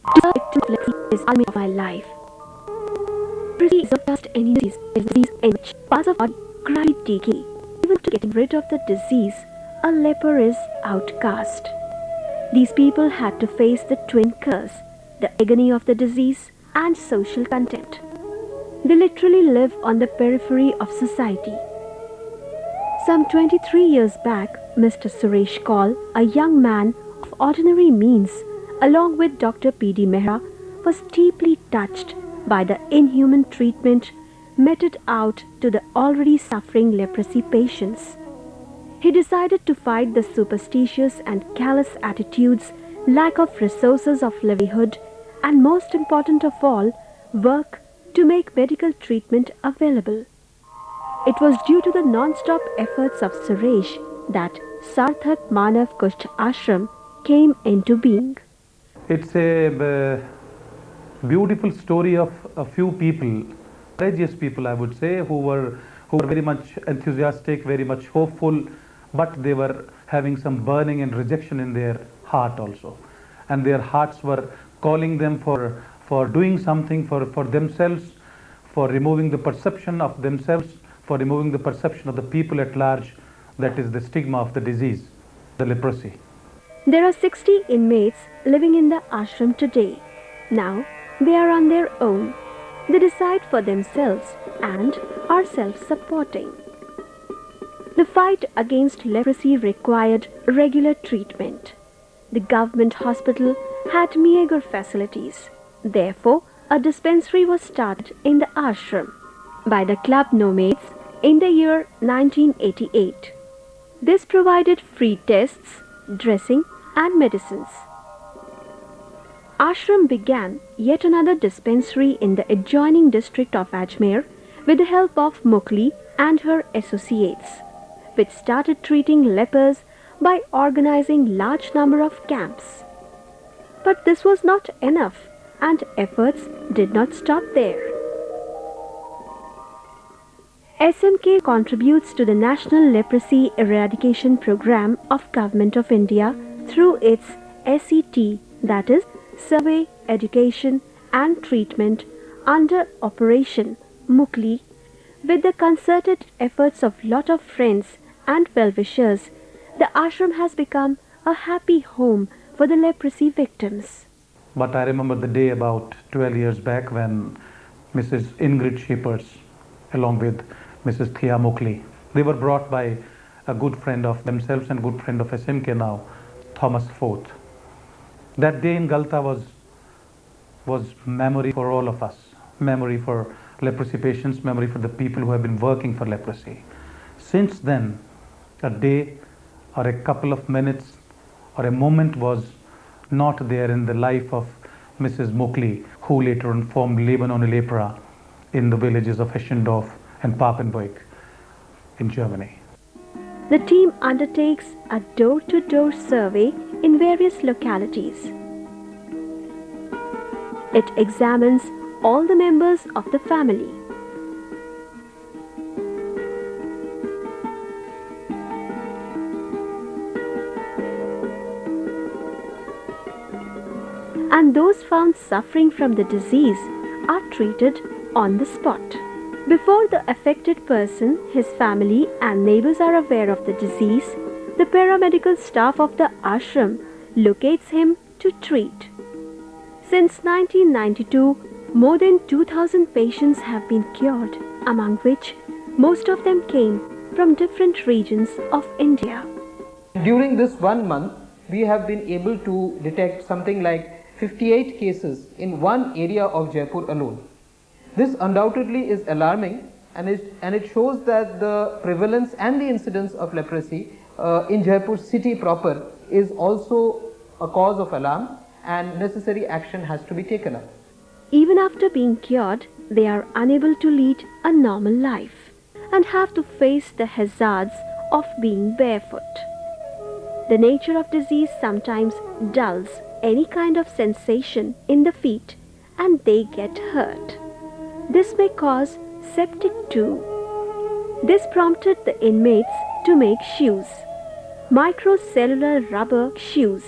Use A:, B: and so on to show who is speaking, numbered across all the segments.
A: To be a victim of leprosy is the of my life. Leprosy is not just any disease, it is a disease in which parts of our body gradually decay. Even to getting rid of the disease, a leper is outcast. These people had to face the twin curse, the agony of the disease and social contempt. They literally live on the periphery of society. Some 23 years back, Mr. Suresh Kaul, a young man of ordinary means, along with Dr. P.D. Mehra, was deeply touched by the inhuman treatment meted out to the already suffering leprosy patients. He decided to fight the superstitious and callous attitudes, lack of resources of livelihood, and most important of all, work to make medical treatment available. It was due to the non-stop efforts of Suresh that Sarthak Manav Kushthashram came into being.
B: It's a beautiful story of a few people, courageous people I would say, who were very much enthusiastic, very much hopeful, but they were having some burning and rejection in their heart also. And their hearts were calling them for doing something for themselves, for removing the perception of themselves, for removing the perception of the people at large, that is the stigma of the disease, the leprosy.
A: There are 60 inmates living in the ashram today. Now they are on their own. They decide for themselves and are self-supporting. The fight against leprosy required regular treatment. The government hospital had meager facilities. Therefore, a dispensary was started in the ashram by the club nomads in the year 1988. This provided free tests, dressing and medicines. Ashram began yet another dispensary in the adjoining district of Ajmer with the help of Mukli and her associates, which started treating lepers by organizing large number of camps. But this was not enough, and efforts did not stop there. SMK contributes to the National Leprosy Eradication Program of Government of India through its SET, that is Survey, Education and Treatment, under Operation Mukli. With the concerted efforts of lot of friends and well-wishers, the ashram has become a happy home for the leprosy victims.
B: But I remember the day about 12 years back when Mrs. Ingrid Shepers, along with Mrs. Thea Mukli, they were brought by a good friend of themselves and good friend of SMK now, Thomas Forth. That day in Galta was memory for all of us, memory for leprosy patients, memory for the people who have been working for leprosy. Since then, a day or a couple of minutes or a moment was not there in the life of Mrs. Mukli, who later on formed Lebanon Lepra in the villages of Eschendorf and Papenburg in Germany.
A: The team undertakes a door-to-door survey in various localities. It examines all the members of the family. And those found suffering from the disease are treated on the spot. Before the affected person, his family and neighbors are aware of the disease, the paramedical staff of the ashram locates him to treat. Since 1992, more than 2,000 patients have been cured, among which most of them came from different regions of India.
C: During this 1 month, we have been able to detect something like 58 cases in one area of Jaipur alone. This undoubtedly is alarming, and it shows that the prevalence and the incidence of leprosy in Jaipur city proper is also a cause of alarm, and necessary action has to be taken up.
A: Even after being cured, they are unable to lead a normal life and have to face the hazards of being barefoot. The nature of disease sometimes dulls any kind of sensation in the feet and they get hurt. This may cause septic too. This prompted the inmates to make shoes, microcellular rubber shoes,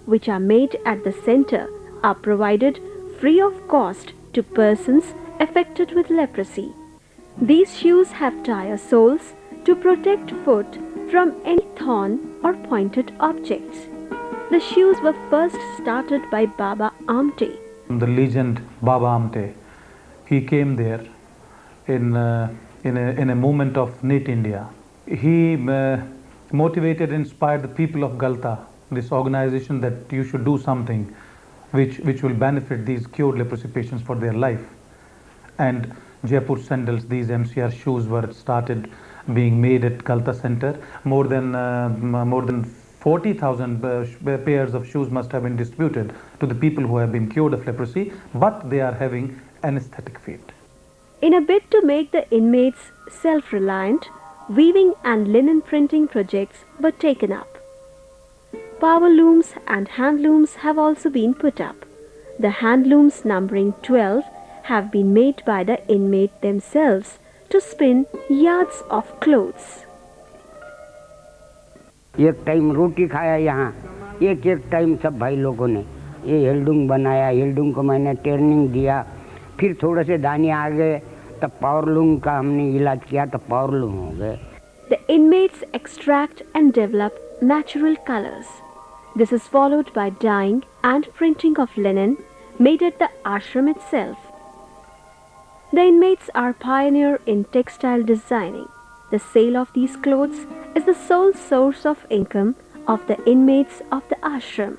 A: which are made at the center are provided free of cost to persons affected with leprosy. These shoes have tire soles to protect foot from any thorn or pointed objects. The shoes were first started by Baba Amte.
B: The legend Baba Amte, he came there in a moment of NEET India. He motivated and inspired the people of Galta, this organization, that you should do something which will benefit these cured leprosy patients for their life. And Jaipur sandals, these MCR shoes, were started being made at Galta Center. More than 40,000 pairs of shoes must have been distributed to the people who have been cured of leprosy, but they are having anesthetic feet.
A: In a bid to make the inmates self-reliant, weaving and linen printing projects were taken up. Power looms and hand looms have also been put up. The hand looms, numbering 12, have been made by the inmate themselves to spin yards of clothes.
D: एक time रोटी खाया यहाँ, एक time सब भाई लोगों ने ये हेल्डूंग बनाया, हेल्डूंग को मैंने ट्रेनिंग दिया, फिर थोड़े से दाने आ गए तब पावरलूम का हमने इलाज किया तो पावरलूम हो गए.
A: The inmates extract and develop natural colors. This is followed by dyeing and printing of linen made at the ashram itself. The inmates are pioneer in textile designing. The sale of these clothes is the sole source of income of the inmates of the ashram.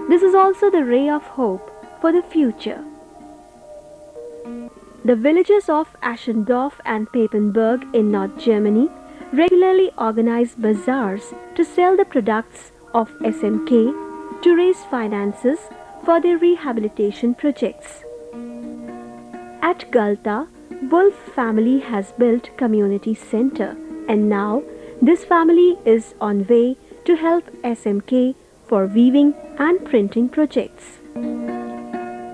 A: This is also the ray of hope for the future. The villages of Aschendorf and Papenburg in North Germany regularly organize bazaars to sell the products of SMK to raise finances for their rehabilitation projects. At Galta, Wolf family has built community center, and now this family is on way to help SMK for weaving and printing projects.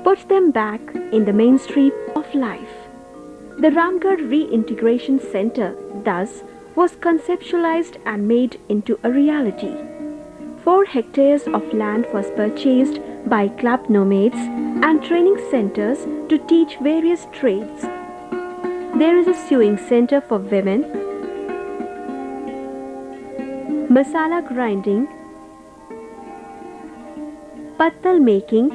A: Put them back in the mainstream of life. The Ramgarh Reintegration Center thus was conceptualized and made into a reality. 4 hectares of land was purchased by club nomads and training centers to teach various trades. There is a sewing center for women, masala grinding, pattal making,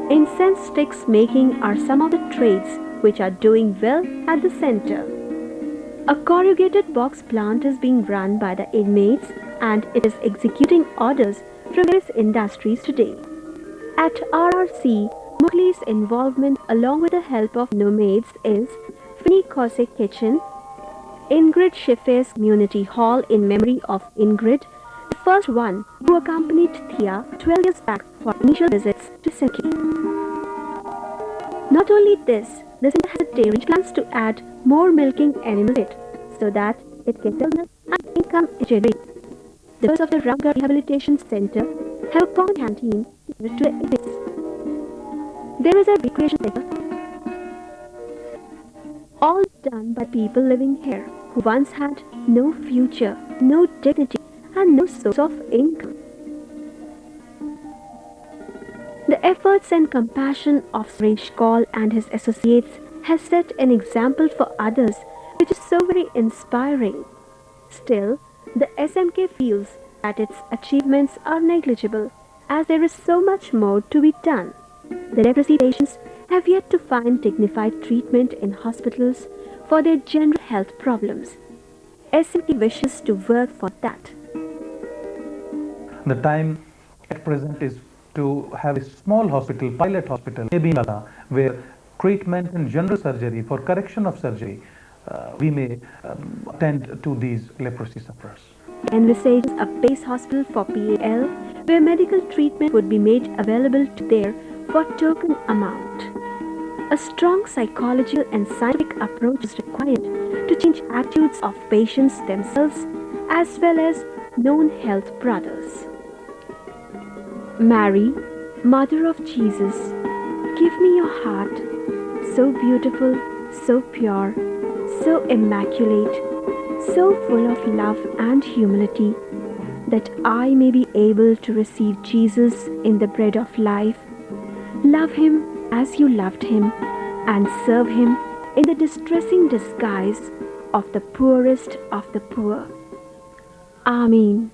A: incense sticks making are some of the trades which are doing well at the center. A corrugated box plant is being run by the inmates and it is executing orders from various industries today. At RRC, Mukhli's involvement along with the help of nomads is Finny Kose Kitchen, Ingrid Schiffe's Community Hall in memory of Ingrid, the first one who accompanied Thea 12 years back for initial visits to SMK. Not only this, the center has a dairy plans to add more milking animals it so that it can sell milk and income generate. The members of the Ramgarh Rehabilitation Center have a common canteen to the inmates. There is a recreation center, all done by people living here who once had no future, no dignity, and no source of income. The efforts and compassion of Suresh Kaul and his associates has set an example for others which is so very inspiring. Still, the SMK feels that its achievements are negligible as there is so much more to be done. The leprosy patients have yet to find dignified treatment in hospitals for their general health problems. SMK wishes to work for that.
B: The time at present is to have a small hospital, pilot hospital, maybe in Lala, where treatment and general surgery for correction of surgery, we may attend to these leprosy sufferers.
A: Envisages a base hospital for PAL where medical treatment would be made available to there for token amount. A strong psychological and scientific approach is required to change attitudes of patients themselves as well as known health brothers. Mary, Mother of Jesus, give me your heart, so beautiful, so pure, so immaculate, so full of love and humility. that I may be able to receive Jesus in the bread of life, love him as you loved him, and serve him in the distressing disguise of the poorest of the poor. Amen.